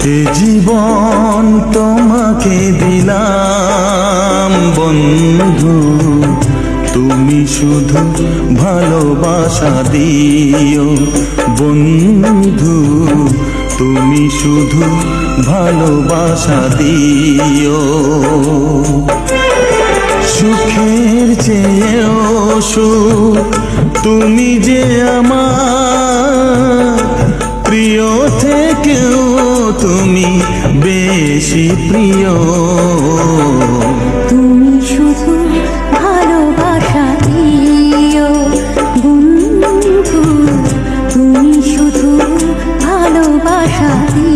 এ জীবন তোমাকে দিলাম বন্ধু, তুমি শুধু ভালোবাসা দিও বন্ধু, তুমি শুধু ভালোবাসা দিও। সুখের চেয়েও সুখ তুমি যে আমার, প্রিয় থেকেও তুমি বেশি প্রিয়। তুমি শুধু ভালোবাসা দিও বন্ধু, তুমি শুধু ভালোবাসা দিও।